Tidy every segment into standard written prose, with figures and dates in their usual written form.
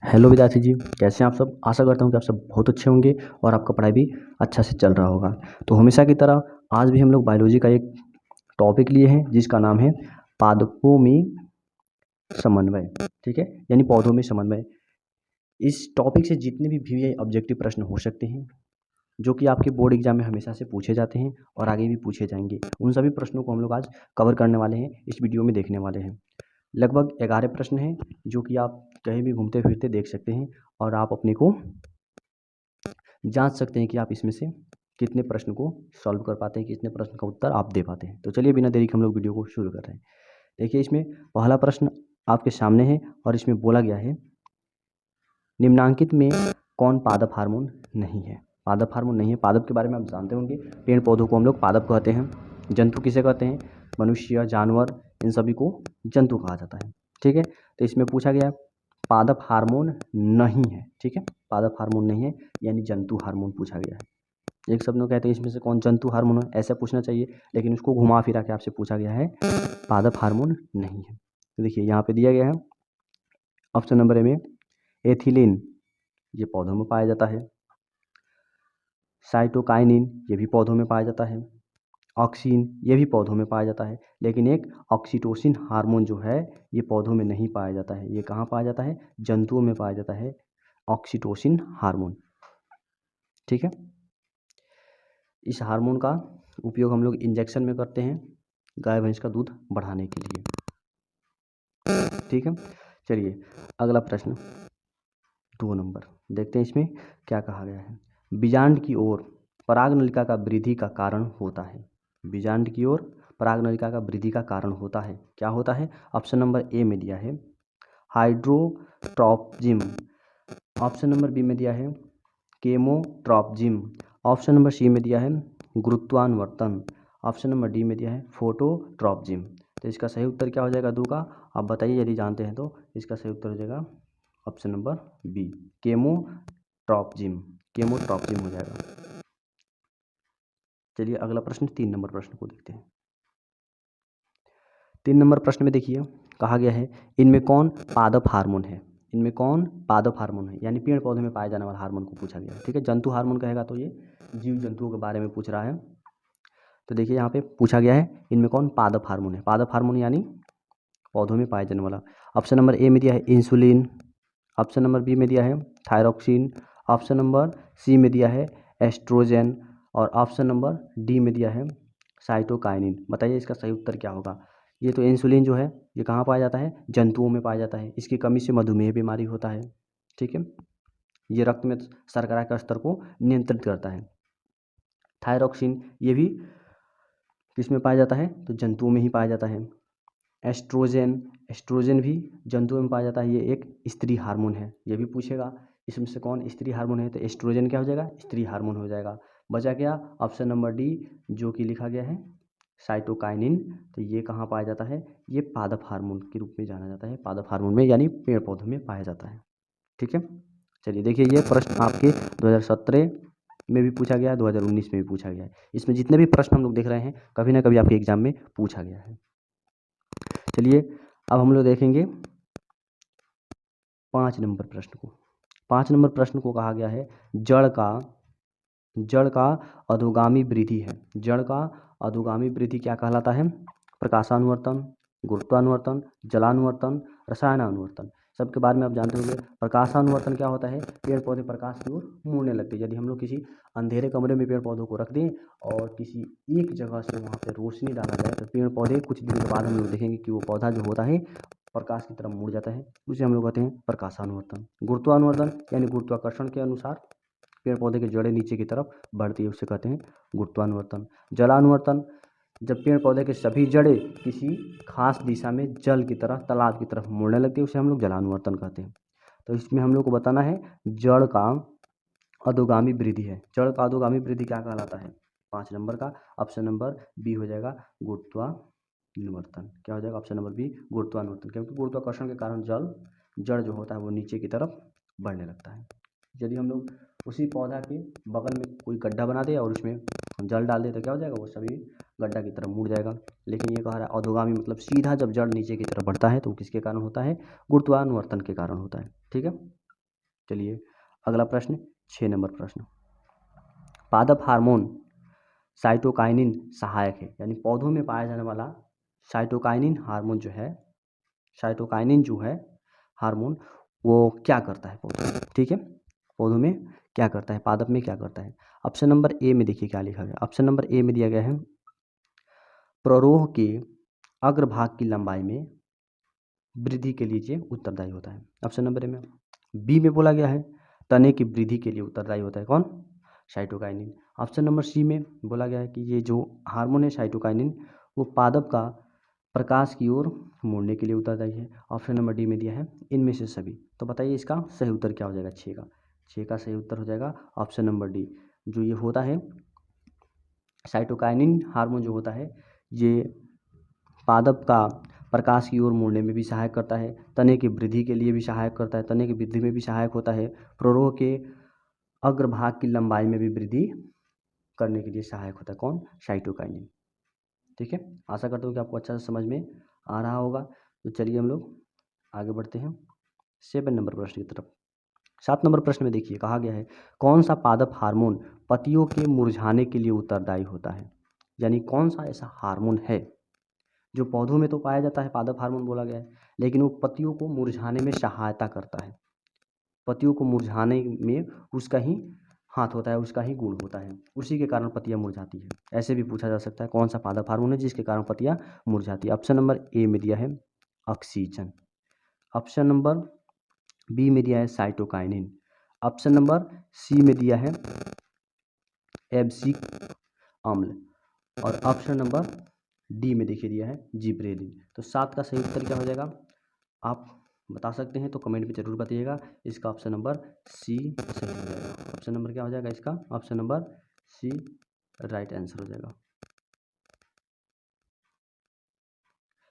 Hello विद्यार्थी जी, कैसे हैं आप सब। आशा करता हूँ कि आप सब बहुत अच्छे होंगे और आपका पढ़ाई भी अच्छा से चल रहा होगा। तो हमेशा की तरह आज भी हम लोग बायोलॉजी का एक टॉपिक लिए हैं जिसका नाम है पादपों में समन्वय। ठीक है, यानी पौधों में समन्वय। इस टॉपिक से जितने भी VVI ऑब्जेक्टिव प्रश्न हो सकते हैं जो कि आपके बोर्ड एग्जाम में हमेशा से पूछे जाते हैं और आगे भी पूछे जाएंगे, उन सभी प्रश्नों को हम लोग आज कवर करने वाले हैं, इस वीडियो में देखने वाले हैं। लगभग 11 प्रश्न हैं जो कि आप कहीं भी घूमते फिरते देख सकते हैं और आप अपने को जांच सकते हैं कि आप इसमें से कितने प्रश्न को सॉल्व कर पाते हैं, कितने प्रश्न का उत्तर आप दे पाते हैं। तो चलिए बिना देरी के हम लोग वीडियो को शुरू कर रहे हैं। देखिए, इसमें पहला प्रश्न आपके सामने है और इसमें बोला गया है निम्नांकित में कौन पादप हार्मोन नहीं है। पादप हार्मोन नहीं है। पादप के बारे में आप जानते होंगे, पेड़ पौधों को हम लोग पादप कहते हैं। जंतु किसे कहते हैं? मनुष्य, जानवर, इन सभी को जंतु कहा जाता है। ठीक है, तो इसमें पूछा गया पादप हार्मोन नहीं है। ठीक है, पादप हार्मोन नहीं है यानी जंतु हार्मोन पूछा गया है। एक शब्द में कहते हैं इसमें से कौन जंतु हार्मोन है, ऐसा पूछना चाहिए, लेकिन उसको घुमा फिरा के आपसे पूछा गया है पादप हार्मोन नहीं है। तो देखिए यहाँ पे दिया गया है ऑप्शन नंबर ए में एथिलीन, ये पौधों में पाया जाता है। साइटोकाइनिन, ये भी पौधों में पाया जाता है। ऑक्सीन, ये भी पौधों में पाया जाता है। लेकिन एक ऑक्सीटोसिन हार्मोन जो है ये पौधों में नहीं पाया जाता है। ये कहाँ पाया जाता है? जंतुओं में पाया जाता है ऑक्सीटोसिन हार्मोन। ठीक है, इस हार्मोन का उपयोग हम लोग इंजेक्शन में करते हैं गाय भैंस का दूध बढ़ाने के लिए। ठीक है, चलिए अगला प्रश्न 2 नंबर देखते हैं। इसमें क्या कहा गया है? बीजांड की ओर परागनलिका का वृद्धि का कारण होता है। बीजांड की ओर परागनलिका का वृद्धि का कारण होता है, क्या होता है? ऑप्शन नंबर ए में दिया है हाइड्रोट्रॉपिज्म। ऑप्शन नंबर बी में दिया है केमोट्रॉपिज्म। ऑप्शन नंबर सी में दिया है गुरुत्वानुवर्तन। ऑप्शन नंबर डी में दिया है फोटोट्रॉपिज्म। तो इसका सही उत्तर क्या हो जाएगा? 2 का आप बताइए, यदि जानते हैं तो। इसका सही उत्तर हो जाएगा ऑप्शन नंबर बी, केमोट्रॉपिज्म। केमोट्रॉपिज्म हो जाएगा। चलिए अगला प्रश्न 3 नंबर प्रश्न को देखते हैं। 3 नंबर प्रश्न में देखिए कहा गया है इनमें कौन पादप हार्मोन है। इनमें कौन पादप हार्मोन है, यानी पेड़ पौधे में पाए जाने वाला हार्मोन को पूछा गया है। ठीक है, जंतु हार्मोन कहेगा तो ये जीव जंतुओं के बारे में पूछ रहा है। तो देखिए यहाँ पे पूछा गया है इनमें कौन पादप हार्मोन है। पादप हार्मोन यानी पौधों में पाए जाने वाला। ऑप्शन नंबर ए में दिया है इंसुलिन। ऑप्शन नंबर बी में दिया है थायरोक्सिन। ऑप्शन नंबर सी में दिया है एस्ट्रोजन और ऑप्शन नंबर डी में दिया है साइटोकाइनिन। बताइए इसका सही उत्तर क्या होगा? ये तो इंसुलिन जो है ये कहाँ पाया जाता है? जंतुओं में पाया जाता है। इसकी कमी से मधुमेह बीमारी होता है। ठीक है, ये रक्त में शर्करा के स्तर को नियंत्रित करता है। थायरोक्सिन ये भी किस में पाया जाता है? तो जंतुओं में ही पाया जाता है। एस्ट्रोजन, एस्ट्रोजन भी जंतुओं में पाया जाता है। ये एक स्त्री हार्मोन है। ये भी पूछेगा इसमें से कौन स्त्री हार्मोन है, तो एस्ट्रोजन क्या हो जाएगा? स्त्री हार्मोन हो जाएगा। बचा क्या? ऑप्शन नंबर डी जो कि लिखा गया है साइटोकाइनिन। तो ये कहाँ पाया जाता है? ये पादप हार्मोन के रूप में जाना जाता है। पादप हार्मोन में यानी पेड़ पौधों में पाया जाता है। ठीक है, चलिए देखिए ये प्रश्न आपके 2017 में भी पूछा गया है, 2019 में भी पूछा गया है। इसमें जितने भी प्रश्न हम लोग देख रहे हैं कभी ना कभी आपके एग्जाम में पूछा गया है। चलिए अब हम लोग देखेंगे 5 नंबर प्रश्न को। 5 नंबर प्रश्न को कहा गया है जड़ का अधोगामी वृद्धि है। जड़ का अधोगामी वृद्धि क्या कहलाता है? प्रकाशानुवर्तन, गुरुत्वानुवर्तन, जलानुवर्तन, रसायनानुवर्तन। सबके बारे में आप जानते होंगे। प्रकाशानुवर्तन क्या होता है? पेड़ पौधे प्रकाश की ओर मुड़ने लगते हैं। यदि हम लोग किसी अंधेरे कमरे में पेड़ पौधों को रख दें और किसी एक जगह से वहाँ पर रोशनी डाला जाए तो पेड़ पौधे कुछ दिन के बाद हम लोग देखेंगे कि वो पौधा जो होता है प्रकाश की तरफ मुड़ जाता है। उसे हम लोग कहते हैं प्रकाशानुवर्तन। गुरुत्वानुवर्तन यानी गुरुत्वाकर्षण के अनुसार पेड़ पौधे की जड़ें नीचे की तरफ बढ़ती है, उसे कहते हैं गुरुत्वानुवर्तन। जलानुवर्तन, जब पेड़ पौधे के सभी जड़ें किसी खास दिशा में जल की तरफ, तालाब की तरफ मुड़ने लगती है, उसे हम लोग जलानुवर्तन कहते हैं। तो इसमें हम लोग को बताना है जड़ का अधोगामी वृद्धि है। जड़ का अधोगामी वृद्धि क्या कहलाता है? 5 नंबर का ऑप्शन नंबर बी हो जाएगा गुरुत्वानुवर्तन। क्या हो जाएगा? ऑप्शन नंबर बी गुरुत्वानुवर्तन, क्योंकि गुरुत्वाकर्षण के कारण जड़ जो होता है वो नीचे की तरफ बढ़ने लगता है। यदि हम लोग उसी पौधा के बगल में कोई गड्ढा बना दे और उसमें जल डाल दे तो क्या हो जाएगा? वो सभी गड्ढा की तरफ मुड़ जाएगा। लेकिन ये कह रहा है अधोगामी, मतलब सीधा जब जड़ नीचे की तरफ बढ़ता है तो किसके कारण होता है? गुरुत्वानुवर्तन के कारण होता है। ठीक है, चलिए अगला प्रश्न 6 नंबर प्रश्न, पादप हार्मोन साइटोकाइनिन सहायक है, यानी पौधों में पाया जाने वाला साइटोकाइनिन हार्मोन जो है, साइटोकाइनिन जो है हार्मोन वो क्या करता है पौधों में, ठीक है, पौधों में क्या करता है, पादप में क्या करता है। ऑप्शन नंबर ए में देखिए क्या लिखा गया, ऑप्शन नंबर ए में दिया गया है प्ररोह के अग्रभाग की लंबाई में वृद्धि के लिए ये उत्तरदायी होता है, ऑप्शन नंबर ए में। बी में बोला गया है तने की वृद्धि के लिए उत्तरदायी होता है कौन, साइटोकाइनिन। ऑप्शन नंबर सी में बोला गया है कि ये जो हार्मोन है साइटोकाइनिन वो पादप का प्रकाश की ओर मोड़ने के लिए उत्तरदायी है। ऑप्शन नंबर डी में दिया है इनमें से सभी। तो बताइए इसका सही उत्तर क्या हो जाएगा, छः का सही उत्तर हो जाएगा ऑप्शन नंबर डी। जो ये होता है साइटोकाइनिन हार्मोन जो होता है ये पादप का प्रकाश की ओर मोड़ने में भी सहायक करता है, तने की वृद्धि के लिए भी सहायक करता है, तने की वृद्धि में भी सहायक होता है, प्ररोह के अग्रभाग की लंबाई में भी वृद्धि करने के लिए सहायक होता है कौन, साइटोकाइनिन। ठीक है, आशा करता हूँ कि आपको अच्छा से समझ में आ रहा होगा। तो चलिए हम लोग आगे बढ़ते हैं 7 नंबर प्रश्न की तरफ। 7 नंबर प्रश्न में देखिए कहा गया है कौन सा पादप हार्मोन पत्तियों के मुरझाने के लिए उत्तरदायी होता है, यानी कौन सा ऐसा हार्मोन है जो पौधों में तो पाया जाता है, पादप हार्मोन बोला गया है, लेकिन वो पत्तियों को मुरझाने में सहायता करता है, पत्तियों को मुरझाने में उसका ही हाथ होता है, उसका ही गुण होता है, उसी के कारण पत्तियां मुरझाती है। ऐसे भी पूछा जा सकता है कौन सा पादप हार्मोन है जिसके कारण पत्तियां मुरझाती है। ऑप्शन नंबर ए में दिया है ऑक्सीजन, ऑप्शन नंबर बी में दिया है साइटोकाइनिन, ऑप्शन नंबर सी में दिया है एब्सिक अम्ल, और ऑप्शन नंबर डी में देखिए दिया है जिब्रेलिन। तो 7 का सही उत्तर क्या हो जाएगा आप बता सकते हैं तो कमेंट में जरूर बताइएगा। इसका ऑप्शन नंबर सी सही हो जाएगा। ऑप्शन नंबर क्या हो जाएगा इसका, option number C right answer हो जाएगा,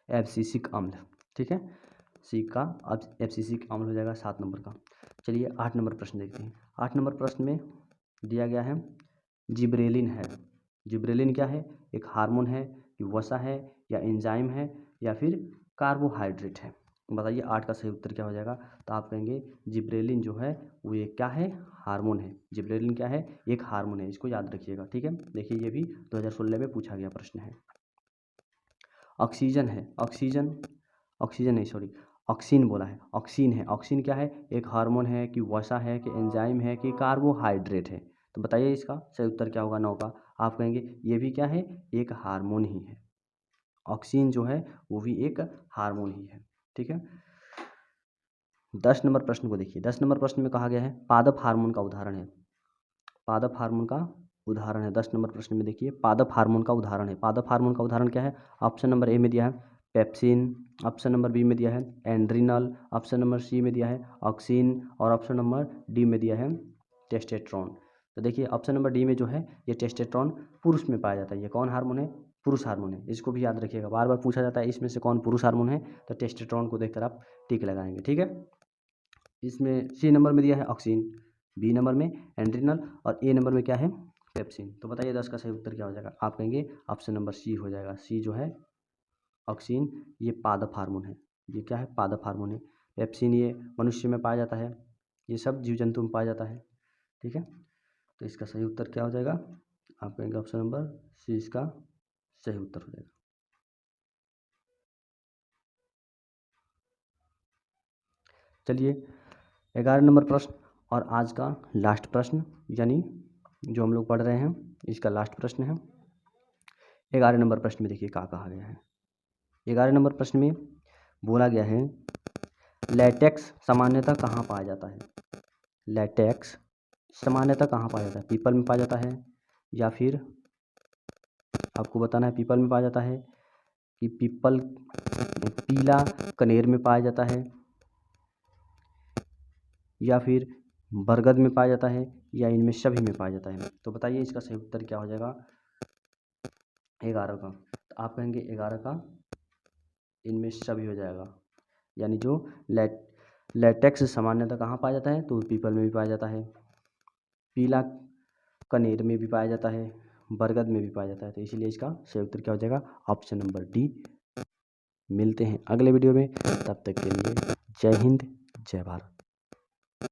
एब्सिसिक अम्ल। ठीक है, सी का अब एब्सिसिक अम्ल हो जाएगा 7 नंबर का। चलिए 8 नंबर प्रश्न देखते हैं। 8 नंबर प्रश्न में दिया गया है जिब्रेलिन है, जिब्रेलिन क्या है, एक हार्मोन है, वसा है या एंजाइम है या फिर कार्बोहाइड्रेट है। बताइए 8 का सही उत्तर क्या हो जाएगा। तो आप कहेंगे जिब्रेलिन जो है वो एक क्या है, हार्मोन है। जिब्रेलिन क्या है, एक हार्मोन है, इसको याद रखिएगा। ठीक है, देखिए ये भी 2016 में पूछा गया प्रश्न है। ऑक्सीजन है, ऑक्सीजन नहीं सॉरी ऑक्सीन बोला है, ऑक्सीन है, ऑक्सीन क्या है, एक हार्मोन है कि वसा है कि एंजाइम है कि कार्बोहाइड्रेट है। तो बताइए इसका सही उत्तर क्या होगा 9 का। आप कहेंगे ये भी क्या है, एक हार्मोन ही है, ऑक्सीन जो है वो भी एक हार्मोन ही है। ठीक है, 10 नंबर प्रश्न को देखिए। 10 नंबर प्रश्न में कहा गया है पादप हार्मोन का उदाहरण है, पादप हार्मोन का उदाहरण है। 10 नंबर प्रश्न में देखिए पादप हार्मोन का उदाहरण है, पादप हार्मोन का उदाहरण क्या है। ऑप्शन नंबर ए में दिया है पेप्सिन, ऑप्शन नंबर बी में दिया है एंड्रिनल, ऑप्शन नंबर सी में दिया है ऑक्सीन और ऑप्शन नंबर डी में दिया है टेस्टोस्टेरोन। तो देखिए ऑप्शन नंबर डी में जो है ये टेस्टोस्टेरोन पुरुष में पाया जाता है। ये कौन हार्मोन है, पुरुष हार्मोन है, इसको भी याद रखिएगा। बार बार पूछा जाता है इसमें से कौन पुरुष हार्मोन है, तो टेस्टोस्टेरोन को देखकर आप टिक लगाएंगे। ठीक है, इसमें सी नंबर में दिया है ऑक्सीन, बी नंबर में एंड्रिनल और ए नंबर में क्या है पेप्सिन। तो बताइए 10 का सही उत्तर क्या हो जाएगा। आप कहेंगे ऑप्शन नंबर सी हो जाएगा, सी जो है ऑक्सीन ये पादप हार्मोन है, ये क्या है पादप हार्मोन है। पेप्सिन ये मनुष्य में पाया जाता है, ये सब जीव जंतु में पाया जाता है। ठीक है, तो इसका सही उत्तर क्या हो जाएगा, आप कहेंगे ऑप्शन नंबर सी इसका सही उत्तर हो जाएगा। चलिए 11 नंबर प्रश्न और आज का लास्ट प्रश्न, यानी जो हम लोग पढ़ रहे हैं इसका लास्ट प्रश्न है। 11 नंबर प्रश्न में देखिए क्या कहा गया है। 11 नंबर प्रश्न में बोला गया है लैटेक्स सामान्यतः कहाँ पाया जाता है, लैटेक्स सामान्यतः कहाँ पाया जाता है, पीपल में पाया जाता है या फिर आपको बताना है पीपल में पाया जाता है कि पीपल पीला कनेर में पाया जाता है या फिर बरगद में पाया जाता है या इनमें सभी में पाया जाता है। तो बताइए इसका सही उत्तर क्या हो जाएगा 11 का। तो आप कहेंगे 11 का इनमें सभी हो जाएगा, यानी जो लैटेक्स सामान्यतः कहाँ पाया जाता है, तो पीपल में भी पाया जाता है, पीला कनेर में भी पाया जाता है, बरगद में भी पाया जाता है। तो इसीलिए इसका सही उत्तर क्या हो जाएगा ऑप्शन नंबर डी। मिलते हैं अगले वीडियो में, तब तक के लिए जय हिंद जय भारत।